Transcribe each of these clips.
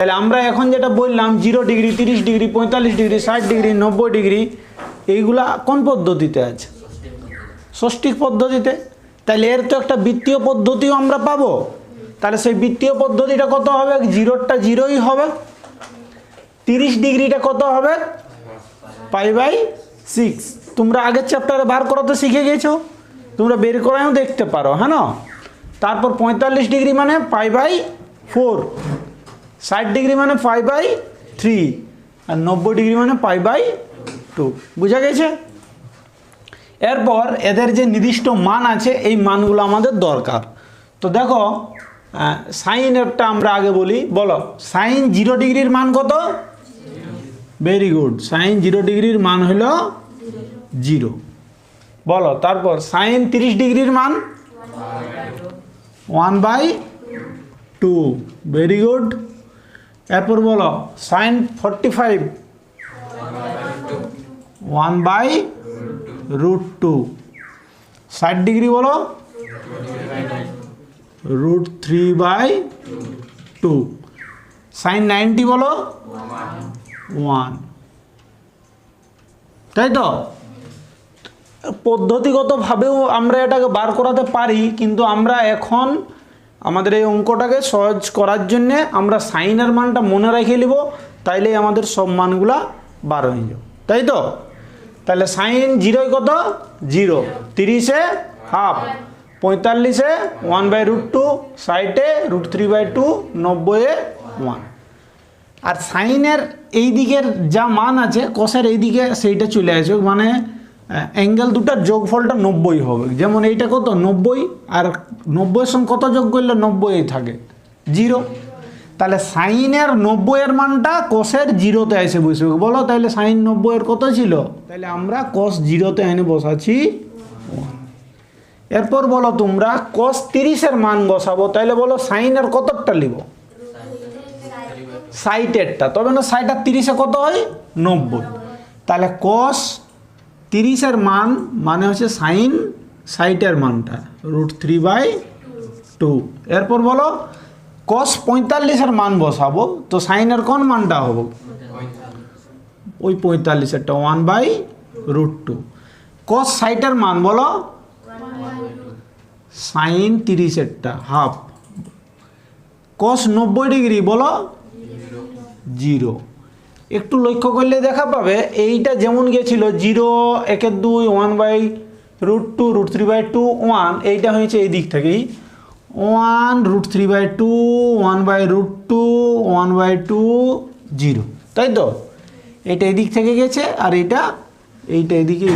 তাহলে আমরা এখন যেটা বললাম 0 degree, 30 degree, 45 degree, 60 degree, 90 degree, এইগুলা কোন পদ্ধতিতে আছে? ষষ্ঠিক পদ্ধতিতে। তাহলে এর তো একটা বৃত্তীয় পদ্ধতিও আমরা পাবো। তাহলে সেই বৃত্তীয় পদ্ধতিটা কত হবে? 0টা 0ই হবে। 30 ডিগ্রিটা কত হবে? π/6। তোমরা আগের চ্যাপ্টারে বার করাতে শিখে গেছো, তোমরা বের করাও দেখতে পারো, হ্যাঁ না? তারপর 45 ডিগ্রি মানে π/4, 60 ডিগ্রি মানে π/3, আর 90 ডিগ্রি মানে π/2। বুঝা গেছে? এরপর এদের যে নির্দিষ্ট মান আছে, এই মানগুলো আমাদের দরকার। তো দেখো, সাইনেরটা আমরা আগে বলি। বলো, সাইন 0 ডিগ্রির মান কত? ভেরি গুড, সাইন 0 ডিগ্রির মান হলো 0। বলো, তারপর সাইন 30 ডিগ্রির মান 1/2। Very good. এরপর বলো, সাইন 45 1/√2। 60 ডিগ্রি বলো √3/2। সাইন 90 বলো 1। তাই তো? পদ্ধতিগতভাবেও আমরা এটাকে বার করাতে পারি, কিন্তু আমরা এখন আমাদের এই অঙ্কটাকে সহজ করার জন্যে আমরা সাইনের মানটা মনে রেখে নিব, তাইলেই আমাদের সব মানগুলা বার হয়ে যাবে। তাই তো? তাহলে সাইন 0 কত? 0, 30-এ হাফ, 45-এ 1/√2, 60-এ √3/2, 90-এ 1। আর সাইনের এই দিকের যা মান আছে কসের এই দিকে সেইটা চলে আসবে, মানে অ্যাঙ্গেল দুটার যোগফলটা 90 হবে। যেমন এইটা কত? 90, আর 90-এর সঙ্গে কত যোগ করলে 90 থাকে? 0। তাহলে সাইনের 90-এর মানটা কসের 0-তে এসে বসবে। বলো, তাহলে সাইন 90-এর কত ছিল? তাহলে আমরা কস 0-তে এনে বসাচ্ছি 1। এরপর বলো তোমরা কস 30-এর মান বসাবো। তাহলে বলো সাইনের কতটা নিব? 60-এরটা। তবে না 60 আর 30-এ কত হয়? 90। তাহলে কস 30-এর মান মানে হচ্ছে সাইন 60-এর মানটা √3/2। এরপর বলো কস 45-এর মান বসাবো, তো সাইনের কোন মানটা হবে? ওই 45-এরটা 1/√2। কস 60-এর মান বলো সাইন 30-এরটা হাফ। কস 90 ডিগ্রি বলো 0। একটু লক্ষ্য করলে দেখা পাবে এইটা যেমন গেছিল 0, 1/2, 1/√2, √3/2, 1, এইটা হয়েছে এই দিক থেকেই 1, √3/2, 1/√2, 1/2, 0। তাই তো? এটা এদিক থেকে গেছে, আর এইটা এদিকে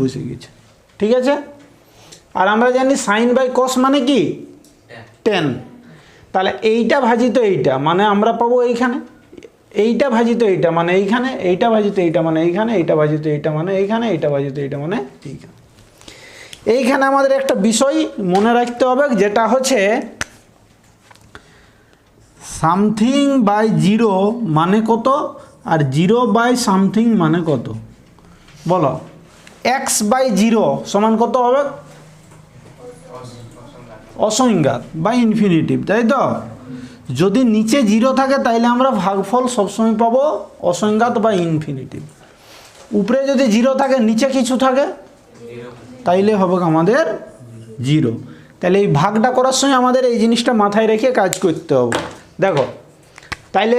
বসে গেছে। ঠিক আছে? আর আমরা জানি সাইন বাই কস মানে কি? 10। তাহলে এইটা ভাজিত এইটা মানে আমরা পাবো এইখানে, এইটা ভাজিত এইটা মানে এইখানে, এইটা ভাজিত এইটা মানে এইখানে, এইটা ভাজিত এইটা মানে এইখানে, এইটা ভাজিত এইটা মানে এইখানে। এইখানে আমাদের একটা বিষয় মনে রাখতে হবে, যেটা হচ্ছে সামথিং বাই 0 মানে কত, আর 0/something মানে কত। বলো, x/0 সমান কত হবে? অসংজ্ঞাত বা ইনফিনিটিভ। তাই তো? যদি নিচে 0 থাকে তাইলে আমরা ভাগফল সবসময় পাবো অসংজ্ঞাত বা ইনফিনিটিভ। উপরে যদি 0 থাকে, নিচে কিছু থাকে, তাইলে হবে আমাদের 0। তাহলে এই ভাগটা করার সময় আমাদের এই জিনিসটা মাথায় রেখে কাজ করতে হবে। দেখো, তাইলে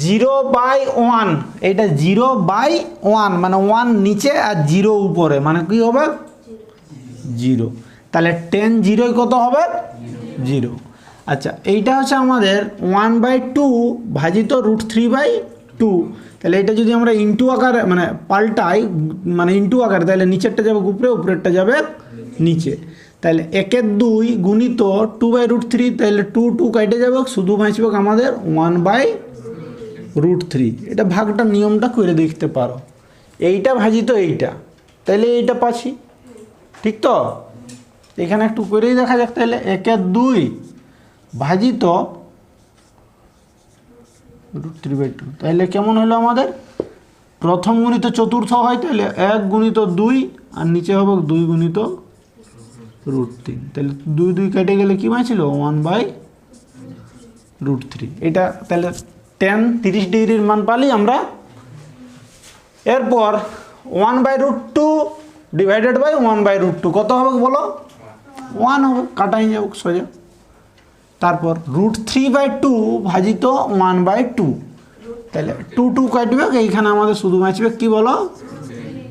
0/1, এইটা 0/1 মানে 1 নিচে আর 0 উপরে, মানে কি হবে? 0। তাহলে 10 0 কত হবে? 0। আচ্ছা, এইটা হচ্ছে আমাদের 1/2 ভাজিত √3/2। তাহলে এটা যদি আমরা ইন্টু আকারে মানে পাল্টাই, মানে ইন্টু আকারে, তাহলে নিচেরটা যাবে উপরে, উপরেরটা যাবে নিচে। তাহলে 1/2 গুণিত 2/√3, তাহলে 2 কেটে যাবে, শুধু বাঁচবে আমাদের 1/√3। এটা ভাগটা নিয়মটা করে দেখতে পারো, এইটা ভাজিত এইটা, তাহলে এইটা পাচ্ছি। ঠিক তো? এখানে একটু করেই দেখা যাক। তাহলে 1/2 ভাজিত √3/2, তাহলে কেমন হলো আমাদের? প্রথম গুণিত চতুর্থ হয়, তাহলে 1 গুণিত 2, আর নিচে হবে 2 গুণিত √3। তাহলে 2 কেটে গেলে কি বাঁচলো? 1/√3। এটা তাহলে টেন 30 ডিগ্রির মান পালি আমরা। এরপর 1/√2 ডিভাইডেড বাই 1/√2 কত হবে বলো? 1 হবে, কাটাই যাবে সোজা। তারপর √3/2 ভাজিত 1/2, তাহলে 2 কাটবে, এইখানে আমাদের শুধু বাঁচবে কি বলো?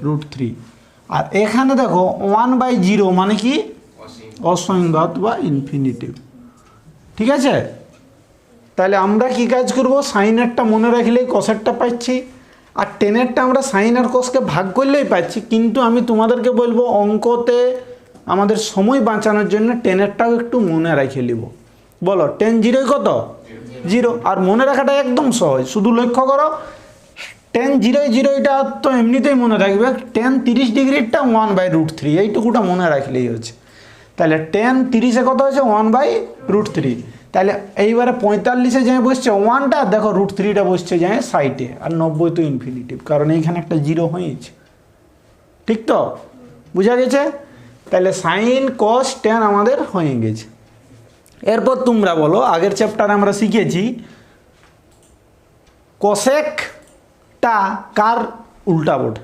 √3। আর এখানে দেখো 1/0 মানে কি? অসংজ্ঞাত বা ইনফিনিটিভ। ঠিক আছে, তাহলে আমরা কি কাজ করব? সাইনেরটা মনে রাখলেই কসেরটা পাচ্ছি, আর টেনেরটা আমরা সাইন আর কসকে ভাগ করলেই পাচ্ছি। কিন্তু আমি তোমাদেরকে বলবো অঙ্কতে আমাদের সময় বাঁচানোর জন্য টেনেরটাও একটু মনে রেখে নিব। বলো 10 0 কত? 0। আর মনে রাখাটা একদম সহজ, শুধু লক্ষ্য করো 10 0 0 এটা তো এমনিতেই মনে রাখবে। 10 30 ডিগ্রিটা 1/√3, এইটুকুটা মনে রাখলেই হচ্ছে। তাহলে 10 30-এ কত হচ্ছে? 1/√3। তাহলে এইবারে 45-এ যে বসছে 1টা, দেখো √3টা বসছে যায় সাইডে, আর 90 তো ইনফিনিটিভ, কারণ এইখানে একটা 0 হয়েছে। ঠিক তো? বুঝা গেছে? তাহলে সাইন কস টেন আমাদের হয়ে গেছে। এরপর তোমরা বলো, আগের চ্যাপ্টারে আমরা শিখেছি কোসেকটা কার উল্টা বোর্ড?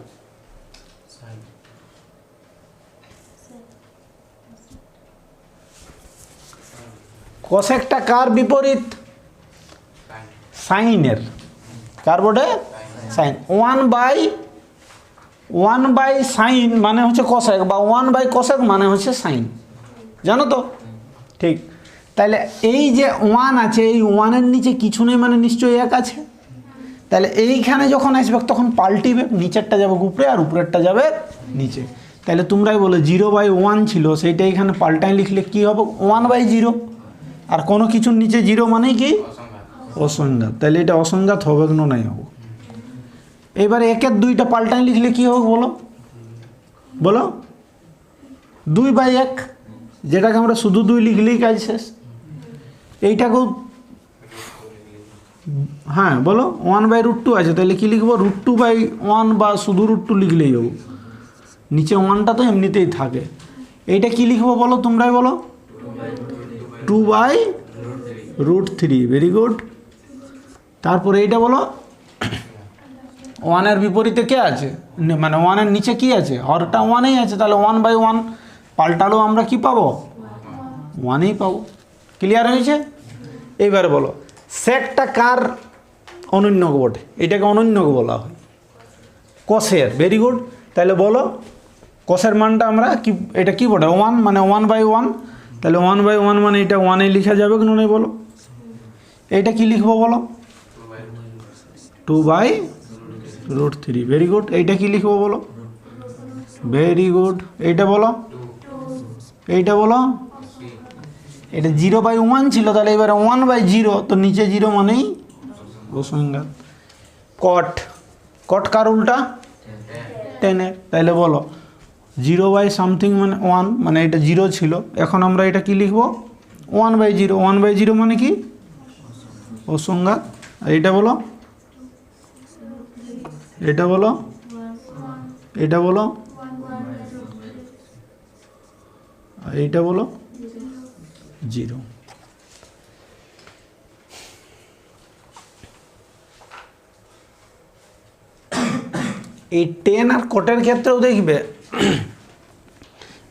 কোসেকটা কার বিপরীত? সাইনের। কার বোর্ডে? সাইন। 1/1 সাইন মানে হচ্ছে কোসেক, বা 1/কোসেক মানে হচ্ছে সাইন, জানো তো? ঠিক। তাহলে এই যে 1 আছে, এই 1-এর নিচে কিছু নেই মানে নিশ্চয়ই 1 আছে। তাহলে এইখানে যখন আসবে তখন পাল্টিবে, নিচেরটা যাবে উপরে আর উপরেরটা যাবে নিচে। তাহলে তোমরাই বলো 0/1 ছিল, সেইটা এখানে পাল্টাই লিখলে কি হবে? 1/0। আর কোনো কিছুর নিচে 0 মানে কি? অসংজ্ঞাত। তাহলে এটা অসংজ্ঞাত হবে না, নাই হবে। এবারে 1-এর 2টা পাল্টাই লিখলে কি হবে বলো? বলো 2/1, যেটাকে আমরা শুধু 2 লিখলেই কাজ শেষ। এইটাকেও হ্যাঁ বলো 1/√2 আছে, তাহলে কি লিখবো? √2/1 বা শুধু √2 লিখলেই হবে, নিচে 1টা তো এমনিতেই থাকে। এইটা কি লিখবো বলো? তোমরাই বলো। 2/√3। Very good. তারপরে এইটা বলো 1-এর বিপরীতে কে আছে? মানে 1-এর নিচে কি আছে? হরটা 1-এই আছে, তাহলে 1/1 পাল্টালেও আমরা কি পাবো? 1-ই পাবো। ক্লিয়ার হয়েছে? এইবারে বলো সেকটা কার অনন্যক বটে? এটাকে অনন্যক বলা হয় কসের। Very good. তাহলে বলো কসের মানটা আমরা কি, এটা কি বটে? 1, মানে 1/1। তাহলে 1/1 মানে এটা 1-এ লেখা যাবে কেন নেই বলো? এইটা কি লিখবো বলো? 2/√3। Very good. এইটা কি লিখবো বলো? Very good. এইটা বলো, এইটা বলো। এটা 0/1 ছিল, তাহলে এবারে 1/0, তো নিচে 0 মানেই অসংজ্ঞাত। কট, কট কার উল্টা? 10-এর। তাহলে বলো 0/something মানে 1, মানে এটা 0 ছিল, এখন আমরা এটা কি লিখবো? 1/0। 1/0 মানে কি? অসংজ্ঞাত। আর এটা বলো, এটা বলো, এটা বলো, আর এইটা বলো 0। এই 10 আর কোটের ক্ষেত্রেও দেখবে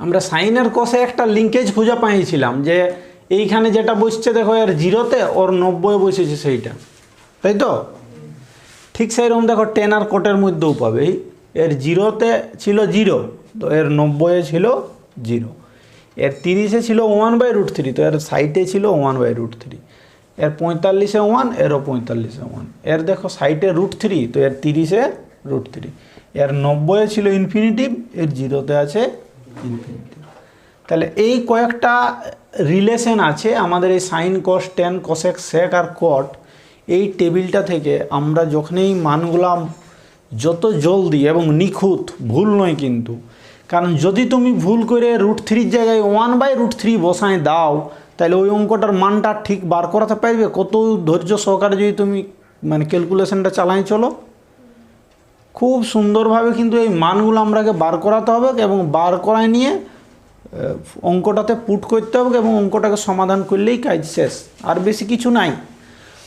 আমরা সাইন আর কসে একটা লিঙ্কেজ খুঁজে পাইছিলাম, যে এইখানে যেটা বসছে দেখো এর 0-তে, ওর 90-এ বসেছে সেইটা, তাই তো? ঠিক সেইরকম দেখো 10 আর কোটের মধ্যেও পাবে, এর 0-তে ছিল 0, তো এর 90-এ ছিল 0। এর 30-এ ছিল 1/√3, তো এর সাইডে ছিল 1/√3। এর 45-এ 1, এরও 45-এ 1। এর দেখো সাইডে √3, তো এর 30-এ √3। এর 90-এ ছিল ইনফিনিটিভ, এর 0-তে আছে ইনফিনিটিভ। তাহলে এই কয়েকটা রিলেশন আছে আমাদের এই সাইন কস টেন কসেক সেক আর কট। এই টেবিলটা থেকে আমরা যখনই মানগুলা যত জলদি এবং নিখুঁত, ভুল নয় কিন্তু, কারণ যদি তুমি ভুল করে √3-র জায়গায় 1/√3 বসায় দাও, তাহলে ওই অঙ্কটার মানটা ঠিক বার করাতে পারবে? কত ধৈর্য সহকারে যদি তুমি মানে ক্যালকুলেশনটা চালাই চলো, খুব সুন্দরভাবে কিন্তু এই মানগুলো আমরাকে বার করাতে হবে, এবং বার করায় নিয়ে অঙ্কটাতে পুট করতে হবে, এবং অঙ্কটাকে সমাধান করলেই কাজ শেষ, আর বেশি কিছু নাই।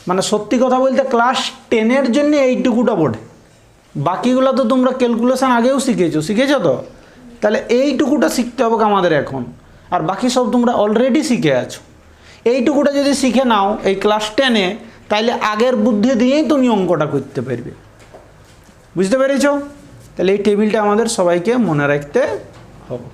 মানে সত্যি কথা বলতে ক্লাস 10-এর জন্য এইটুকুটা বোর্ডে, বাকিগুলো তো তোমরা ক্যালকুলেশন আগেও শিখেছো তো, তাহলে এইটুকুটা শিখতে হবে আমাদের এখন, আর বাকি সব তোমরা অলরেডি শিখে আছো। এইটুকুটা যদি শিখে নাও এই ক্লাস 10-এ, তাইলে আগের বুদ্ধি দিয়েই তুমি অঙ্কটা করতে পারবে। বুঝতে পেরেছো? তাহলে এই টেবিলটা আমাদের সবাইকে মনে রাখতে হবে।